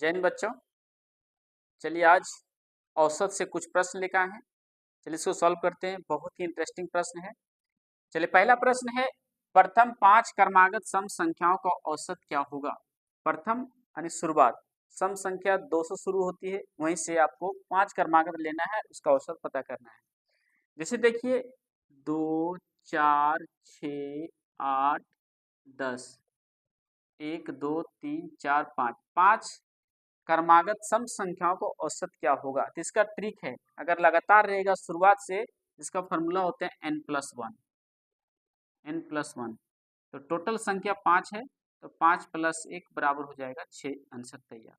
जैन बच्चों, चलिए आज औसत से कुछ प्रश्न लेकर आए हैं। चलिए इसको सॉल्व करते हैं। बहुत ही इंटरेस्टिंग प्रश्न है। चलिए पहला प्रश्न है, प्रथम 5 क्रमागत सम संख्याओं का औसत क्या होगा। प्रथम यानी शुरुआत, सम संख्या 2 से शुरू होती है, वहीं से आपको 5 क्रमागत लेना है, उसका औसत पता करना है। जैसे देखिए 2, 4, 6, 8, 10, 1, 2, 3, 4, 5, 5 क्रमागत सम संख्याओं को औसत क्या होगा। तो इसका ट्रिक है, अगर लगातार रहेगा शुरुआत से, इसका फॉर्मूला होता है n+1। n+1 तो टोटल संख्या 5 है, तो 5 + 1 बराबर हो जाएगा 6। आंसर तैयार।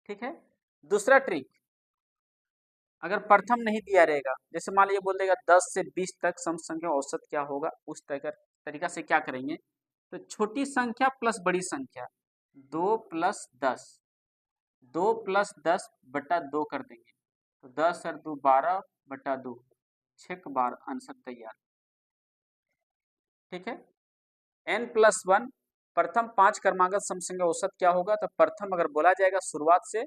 ठीक है। दूसरा ट्रिक, अगर प्रथम नहीं दिया रहेगा, जैसे मान लीजिए बोल देगा 10 से 20 तक सम संख्या औसत क्या होगा, उस तरीका से क्या करेंगे, तो छोटी संख्या प्लस बड़ी संख्या 2 + 10, 2 + 10 बटा 2 कर देंगे, तो 10 और 2 12 बटा 2, 6 बार। आंसर तैयार। ठीक है। n+1 प्रथम 5 क्रमागत सम संख्या औसत क्या होगा, तो प्रथम अगर बोला जाएगा शुरुआत से,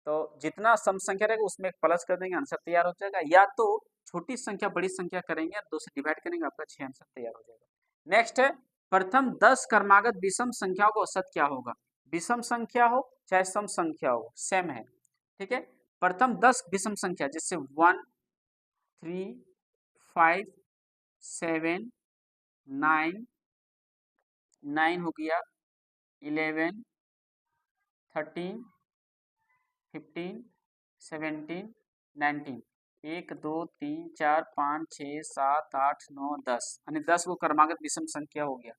तो जितना सम संख्या रहेगा उसमें एक प्लस कर देंगे, आंसर तैयार हो जाएगा। या तो छोटी संख्या बड़ी संख्या करेंगे, 2 से डिवाइड करेंगे, आपका 6 आंसर तैयार हो जाएगा। नेक्स्ट है, प्रथम 10 क्रमागत विषम संख्याओं का औसत क्या होगा। विषम संख्या हो चाहे सम संख्या हो, सेम है। ठीक है। प्रथम 10 विषम संख्या, जैसे 1, 3, 5, 7, 9, 9 हो गया, 11, 13, 15, 17, 19, 1, 2, 3, 4, 5, 6, 7, 8, 9, 10, यानी 10 को क्रमागत विषम संख्या हो गया।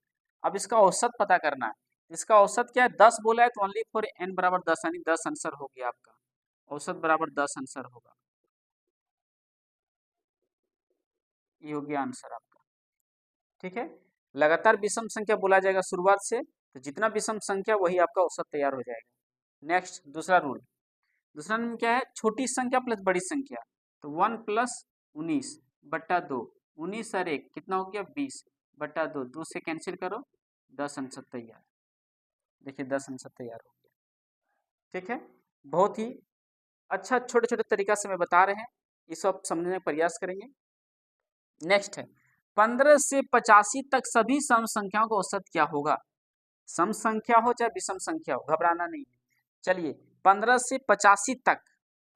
अब इसका औसत पता करना है। इसका औसत क्या है, 10 बोला है तो ओनली फॉर n बराबर 10, यानी 10 आंसर हो गया आपका। औसत बराबर 10 आंसर होगा। ये हो गया आंसर आपका। ठीक है। लगातार विषम संख्या बोला जाएगा शुरुआत से, तो जितना विषम संख्या वही आपका औसत तैयार हो जाएगा। नेक्स्ट दूसरा रूल, दूसरा रूल क्या है, छोटी संख्या प्लस बड़ी संख्या, तो 1 + 19 बटा 2, 19 और 1 कितना हो गया, 20 बटा 2, 2 से कैंसिल करो, 10 आंसर तैयार। देखिए 10 आंसर तैयार हो गया। ठीक है। बहुत ही अच्छा छोटे छोटे तरीका से मैं बता रहे हैं, ये सब समझने का प्रयास करेंगे। नेक्स्ट है, 15 से 85 तक सभी सम संख्याओं का औसत क्या होगा। सम संख्या हो चाहे विषम संख्या हो, घबराना नहीं है। चलिए 15 से 85 तक,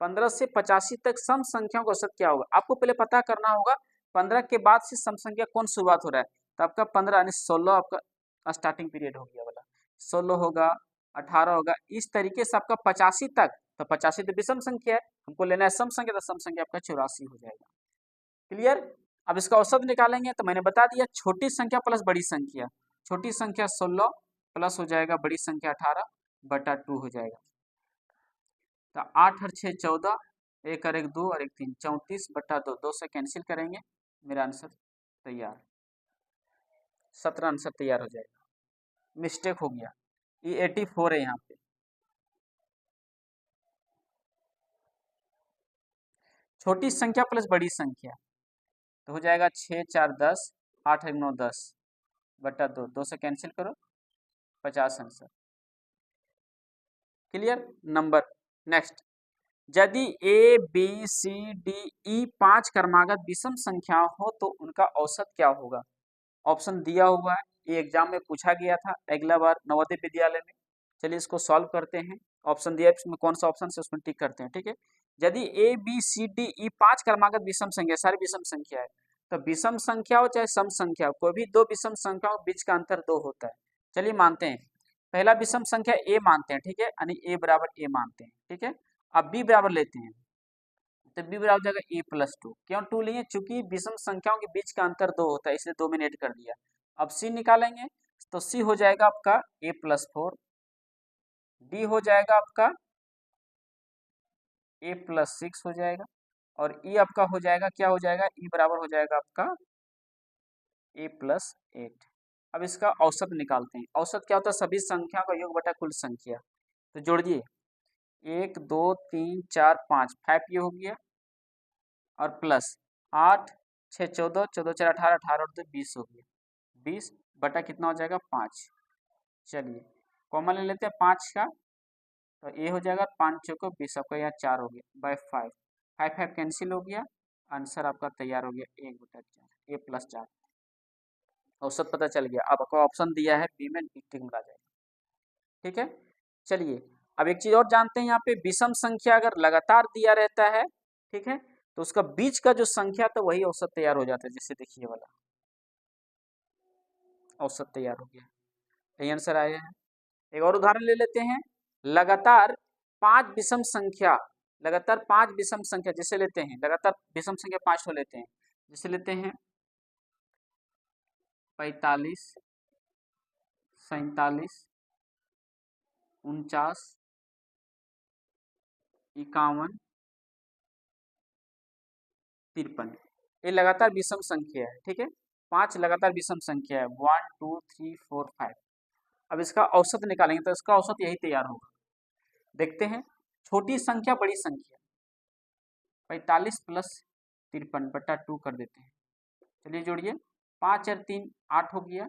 15 से 85 तक सम संख्याओं का औसत क्या होगा, आपको पहले पता करना होगा 15 के बाद से सम संख्या कौन शुरुआत हो रहा है। तो आपका 15 यानी 16 आपका स्टार्टिंग पीरियड हो गया वाला, 16 होगा, 18 होगा, इस तरीके से आपका 85 तक। तो 85 तो विषम संख्या है, हमको लेना है सम संख्या, तो सम संख्या आपका 84 हो जाएगा। क्लियर। अब इसका औसत निकालेंगे, तो मैंने बता दिया छोटी संख्या प्लस बड़ी संख्या, छोटी संख्या 16 प्लस हो जाएगा बड़ी संख्या 18 बटा 2 हो जाएगा। तो 8 और 6 14, 1 और 1 2 और 1 3, 34 बटा 2, 2 से कैंसिल करेंगे, मेरा आंसर तैयार, 17 आंसर तैयार हो जाएगा। मिस्टेक हो गया, ये 84 है यहाँ पे। छोटी संख्या प्लस बड़ी संख्या तो हो जाएगा 6 4 10, 8 1 9 10 बटा 2, 2 से कैंसिल करो, 50 आंसर। क्लियर। नंबर नेक्स्ट, यदि A B C D E 5 क्रमागत विषम संख्या हो तो उनका औसत क्या होगा। ऑप्शन दिया हुआ है, ये एग्जाम में पूछा गया था अगला बार नवोदय विद्यालय में। चलिए इसको सॉल्व करते हैं। ऑप्शन दिया है, इसमें कौन सा ऑप्शन से उसमें टिक करते हैं। ठीक है। यदि A B C D E 5 क्रमागत विषम संख्या, सारी विषम संख्या है, तो विषम संख्या हो चाहे सम संख्या हो, कोई भी दो विषम संख्याओं के बीच का अंतर 2 होता है। चलिए मानते हैं, पहला विषम संख्या ए मानते हैं, ठीक है, यानी ए बराबर ए मानते हैं। ठीक है। अब बी बराबर लेते हैं, तो बी बराबर हो जाएगा a+2। क्यों 2 लिए, चूंकि विषम संख्याओं के बीच का अंतर 2 होता है, इसलिए 2 में ऐड कर दिया। अब सी निकालेंगे, तो सी हो जाएगा आपका a+4, डी हो जाएगा आपका a+6 हो जाएगा, और ई आपका हो जाएगा, क्या हो जाएगा, ई बराबर हो जाएगा आपका a+8। अब इसका औसत निकालते हैं। औसत क्या होता है, सभी संख्या का योग बटा कुल संख्या। तो जोड़िए 1 2 3 4 5, 5 ये हो गया, और प्लस 8 6 14, 14 4 18, 18 और 2 20 हो गया, 20 बटा कितना हो जाएगा 5। चलिए कॉमन ले लेते हैं 5 का, तो ए हो जाएगा 5 चौको 20, आपका यहाँ 4 हो गया बाय 5, 5 5 कैंसिल हो गया, आंसर आपका तैयार हो गया 1/4, A+4। औसत पता चल गया। अब आपको ऑप्शन दिया है बी में, टिक मिला जाएगा। ठीक है, चलिए अब एक चीज और जानते हैं, यहाँ पे विषम संख्या अगर लगातार दिया रहता है, ठीक है, तो उसका बीच का जो संख्या तो वही औसत तैयार हो जाता है। जैसे देखिए वाला औसत तैयार हो गया, यही आंसर आया है। एक और उदाहरण ले लेते हैं, लगातार 5 विषम संख्या, लगातार 5 विषम संख्या जैसे लेते हैं, लगातार विषम संख्या 5 को लेते हैं, जैसे लेते हैं 45, 47, 49, 51, 53, ये लगातार विषम संख्या है। ठीक है, 5 लगातार विषम संख्या है, 1 2 3 4 5। अब इसका औसत निकालेंगे तो इसका औसत यही तैयार होगा। देखते हैं, छोटी संख्या बड़ी संख्या, 45 प्लस 53/2 कर देते हैं। चलिए जोड़िए, 5 और 3 8 हो गया,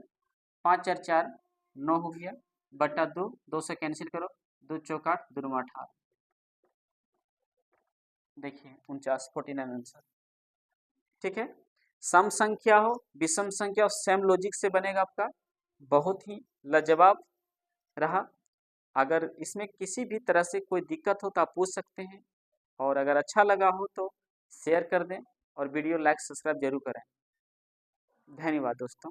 5 और 4 9 हो गया, बटा 2, 2 से कैंसिल करो, 2 चौक 8, 2 9 18। देखिए 49, 49 आंसर। ठीक है, सम संख्या हो विषम संख्या हो, सेम लॉजिक से बनेगा आपका। बहुत ही लाजवाब रहा। अगर इसमें किसी भी तरह से कोई दिक्कत हो तो आप पूछ सकते हैं, और अगर अच्छा लगा हो तो शेयर कर दें और वीडियो लाइक सब्सक्राइब जरूर करें। धन्यवाद दोस्तों।